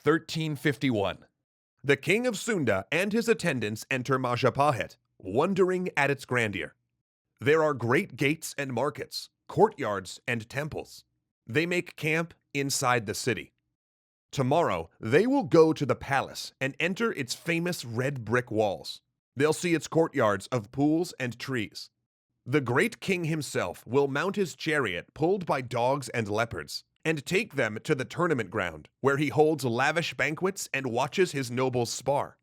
1351. The king of Sunda and his attendants enter Majapahit, wondering at its grandeur. There are great gates and markets, courtyards and temples. They make camp inside the city. Tomorrow, they will go to the palace and enter its famous red brick walls. They'll see its courtyards of pools and trees. The great king himself will mount his chariot pulled by dogs and leopards, and take them to the tournament ground, where he holds lavish banquets and watches his nobles spar.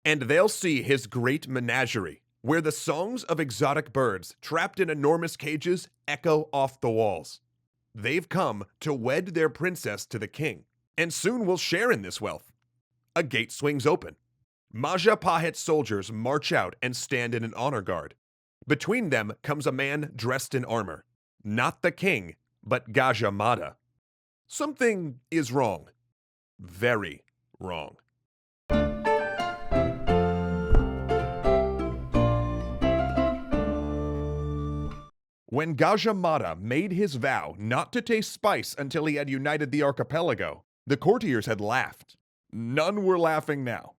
And they'll see his great menagerie, where the songs of exotic birds trapped in enormous cages echo off the walls. They've come to wed their princess to the king, and soon will share in this wealth. A gate swings open. Majapahit soldiers march out and stand in an honor guard. Between them comes a man dressed in armor. Not the king, but Gajah Mada. Something is wrong. Very wrong. When Gajah Mada made his vow not to taste spice until he had united the archipelago, the courtiers had laughed. None were laughing now.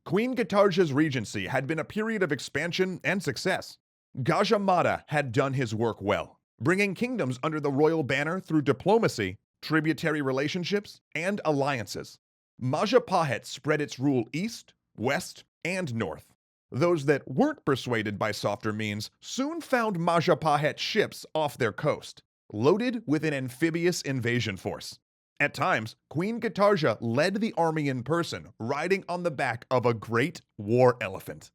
Queen Qatarja's regency had been a period of expansion and success. Gajah Mada had done his work well, bringing kingdoms under the royal banner through diplomacy, tributary relationships, and alliances. Majapahit spread its rule east, west, and north. Those that weren't persuaded by softer means soon found Majapahit ships off their coast, loaded with an amphibious invasion force. At times, Queen Qatarja led the army in person, riding on the back of a great war elephant.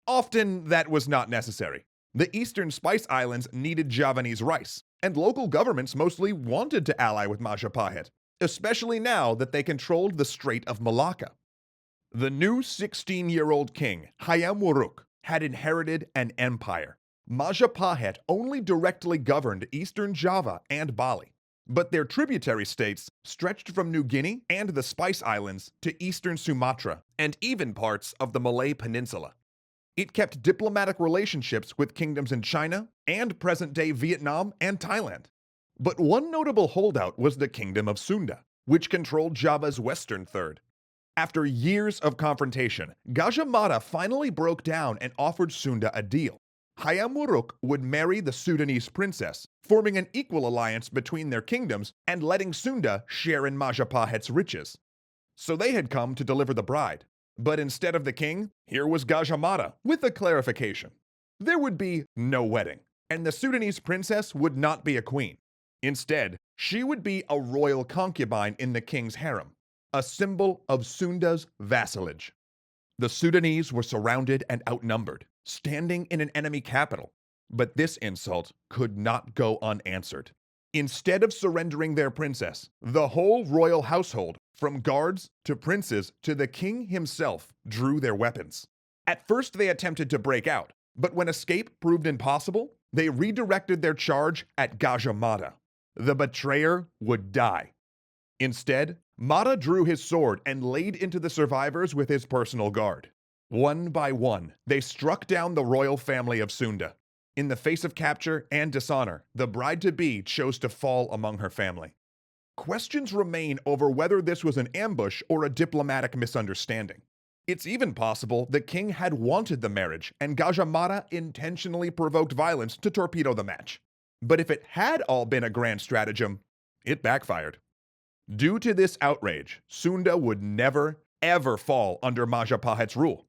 Often, that was not necessary. The eastern Spice Islands needed Javanese rice, and local governments mostly wanted to ally with Majapahit, especially now that they controlled the Strait of Malacca. The new 16-year-old king, Hayam Wuruk, had inherited an empire. Majapahit only directly governed eastern Java and Bali, but their tributary states stretched from New Guinea and the Spice Islands to eastern Sumatra and even parts of the Malay Peninsula. It kept diplomatic relationships with kingdoms in China and present-day Vietnam and Thailand. But one notable holdout was the Kingdom of Sunda, which controlled Java's western third. After years of confrontation, Gajah Mada finally broke down and offered Sunda a deal. Hayam Wuruk would marry the Sudanese princess, forming an equal alliance between their kingdoms and letting Sunda share in Majapahit's riches. So they had come to deliver the bride. But instead of the king, here was Gajah Mada with a clarification. There would be no wedding, and the Sudanese princess would not be a queen. Instead, she would be a royal concubine in the king's harem, a symbol of Sunda's vassalage. The Sudanese were surrounded and outnumbered, standing in an enemy capital. But this insult could not go unanswered. Instead of surrendering their princess, the whole royal household, from guards to princes to the king himself, drew their weapons. At first they attempted to break out, but when escape proved impossible, they redirected their charge at Gajah Mada. The betrayer would die. Instead, Mada drew his sword and laid into the survivors with his personal guard. One by one, they struck down the royal family of Sunda. In the face of capture and dishonor, the bride-to-be chose to fall among her family. Questions remain over whether this was an ambush or a diplomatic misunderstanding. It's even possible the king had wanted the marriage and Gajah Mada intentionally provoked violence to torpedo the match. But if it had all been a grand stratagem, it backfired. Due to this outrage, Sunda would never, ever fall under Majapahit's rule.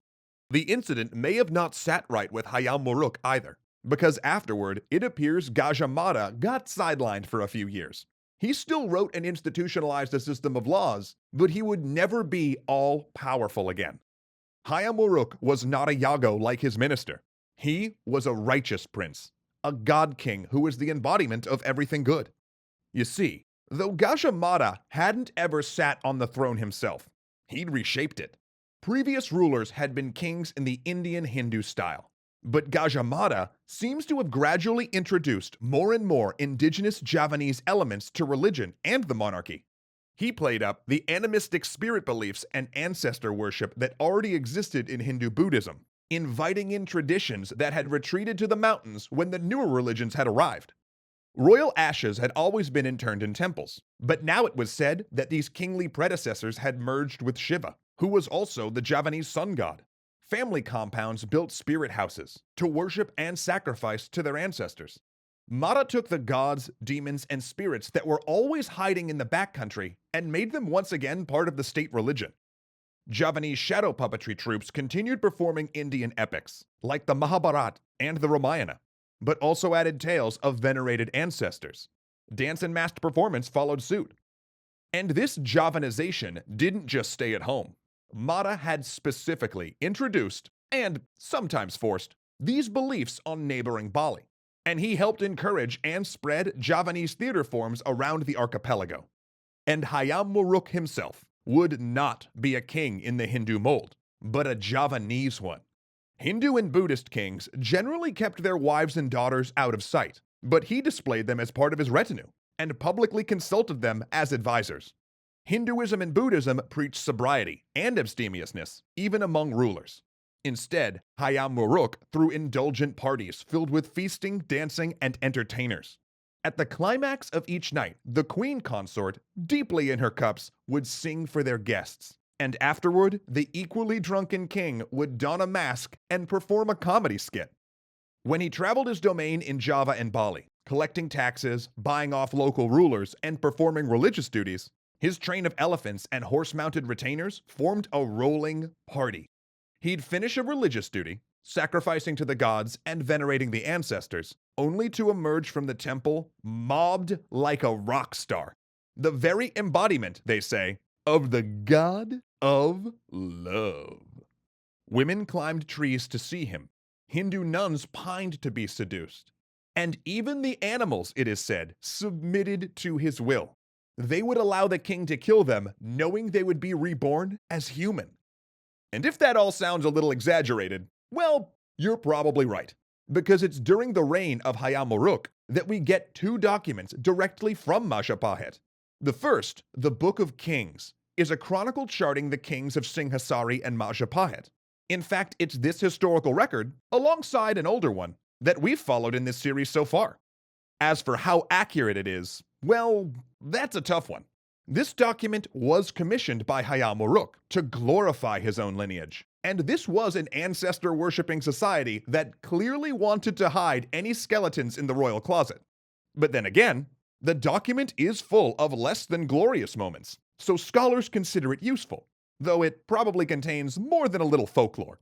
The incident may have not sat right with Hayam Wuruk either, because afterward, it appears Gajah Mada got sidelined for a few years. He still wrote and institutionalized a system of laws, but he would never be all-powerful again. Hayam Wuruk was not a Yago like his minister. He was a righteous prince, a god king who was the embodiment of everything good. You see, though Gajah Mada hadn't ever sat on the throne himself, he'd reshaped it. Previous rulers had been kings in the Indian Hindu style, but Gajah Mada seems to have gradually introduced more and more indigenous Javanese elements to religion and the monarchy. He played up the animistic spirit beliefs and ancestor worship that already existed in Hindu Buddhism, inviting in traditions that had retreated to the mountains when the newer religions had arrived. Royal ashes had always been interned in temples, but now it was said that these kingly predecessors had merged with Shiva, who was also the Javanese sun god. Family compounds built spirit houses to worship and sacrifice to their ancestors. Mada took the gods, demons, and spirits that were always hiding in the backcountry and made them once again part of the state religion. Javanese shadow puppetry troupes continued performing Indian epics, like the Mahabharata and the Ramayana, but also added tales of venerated ancestors. Dance and masked performance followed suit. And this Javanization didn't just stay at home. Mada had specifically introduced, and sometimes forced, these beliefs on neighboring Bali, and he helped encourage and spread Javanese theater forms around the archipelago. And Hayam Wuruk himself would not be a king in the Hindu mold, but a Javanese one. Hindu and Buddhist kings generally kept their wives and daughters out of sight, but he displayed them as part of his retinue and publicly consulted them as advisors. Hinduism and Buddhism preached sobriety and abstemiousness, even among rulers. Instead, Hayam Wuruk threw indulgent parties filled with feasting, dancing, and entertainers. At the climax of each night, the queen consort, deeply in her cups, would sing for their guests. And afterward, the equally drunken king would don a mask and perform a comedy skit. When he traveled his domain in Java and Bali, collecting taxes, buying off local rulers, and performing religious duties, his train of elephants and horse-mounted retainers formed a rolling party. He'd finish a religious duty, sacrificing to the gods and venerating the ancestors, only to emerge from the temple mobbed like a rock star. The very embodiment, they say, of the god of love. Women climbed trees to see him. Hindu nuns pined to be seduced. And even the animals, it is said, submitted to his will. They would allow the king to kill them, knowing they would be reborn as human. And if that all sounds a little exaggerated, well, you're probably right, because it's during the reign of Hayam Wuruk that we get two documents directly from Majapahit. The first, the Book of Kings, is a chronicle charting the kings of Singhasari and Majapahit. In fact, it's this historical record, alongside an older one, that we've followed in this series so far. As for how accurate it is, well, that's a tough one. This document was commissioned by Hayam Wuruk to glorify his own lineage, and this was an ancestor-worshipping society that clearly wanted to hide any skeletons in the royal closet. But then again, the document is full of less than glorious moments, so scholars consider it useful, though it probably contains more than a little folklore.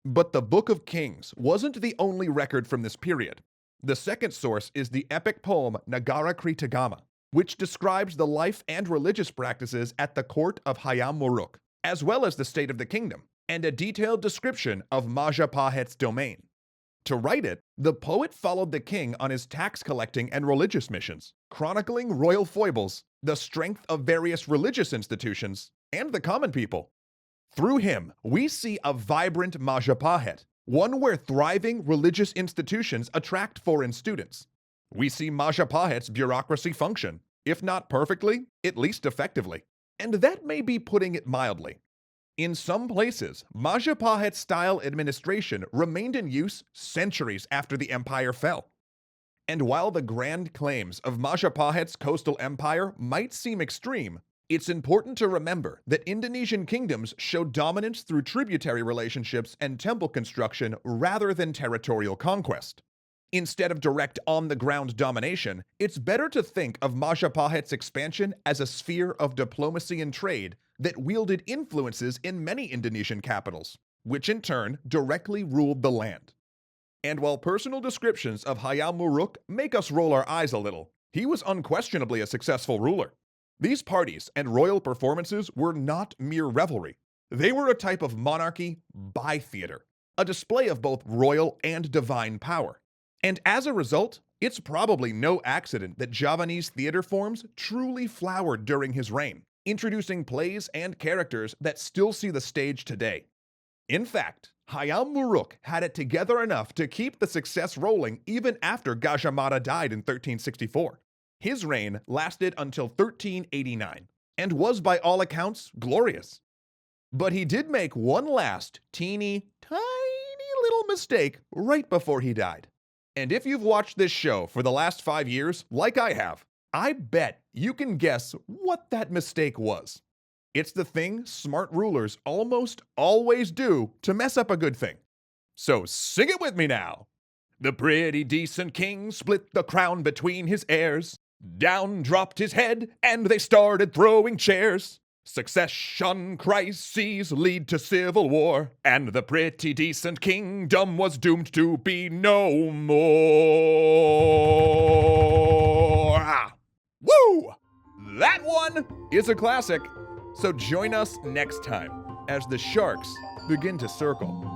But the Book of Kings wasn't the only record from this period. The second source is the epic poem Nagara Kritagama, which describes the life and religious practices at the court of Hayam Wuruk, as well as the state of the kingdom, and a detailed description of Majapahit's domain. To write it, the poet followed the king on his tax collecting and religious missions, chronicling royal foibles, the strength of various religious institutions, and the common people. Through him, we see a vibrant Majapahit, one where thriving religious institutions attract foreign students. We see Majapahit's bureaucracy function, if not perfectly, at least effectively. And that may be putting it mildly. In some places, Majapahit-style administration remained in use centuries after the empire fell. And while the grand claims of Majapahit's coastal empire might seem extreme, it's important to remember that Indonesian kingdoms showed dominance through tributary relationships and temple construction rather than territorial conquest. Instead of direct on-the-ground domination, it's better to think of Majapahit's expansion as a sphere of diplomacy and trade that wielded influences in many Indonesian capitals, which in turn directly ruled the land. And while personal descriptions of Hayam Wuruk make us roll our eyes a little, he was unquestionably a successful ruler. These parties and royal performances were not mere revelry. They were a type of monarchy by theater, a display of both royal and divine power. And as a result, it's probably no accident that Javanese theater forms truly flowered during his reign, introducing plays and characters that still see the stage today. In fact, Hayam Wuruk had it together enough to keep the success rolling even after Gajah Mada died in 1364. His reign lasted until 1389, and was by all accounts glorious. But he did make one last teeny, tiny little mistake right before he died. And if you've watched this show for the last 5 years, like I have, I bet you can guess what that mistake was. It's the thing smart rulers almost always do to mess up a good thing. So sing it with me now. The pretty decent king split the crown between his heirs. Down dropped his head, and they started throwing chairs. Succession crises lead to civil war, and the pretty decent kingdom was doomed to be no more. Woo! That one is a classic. So join us next time as the sharks begin to circle.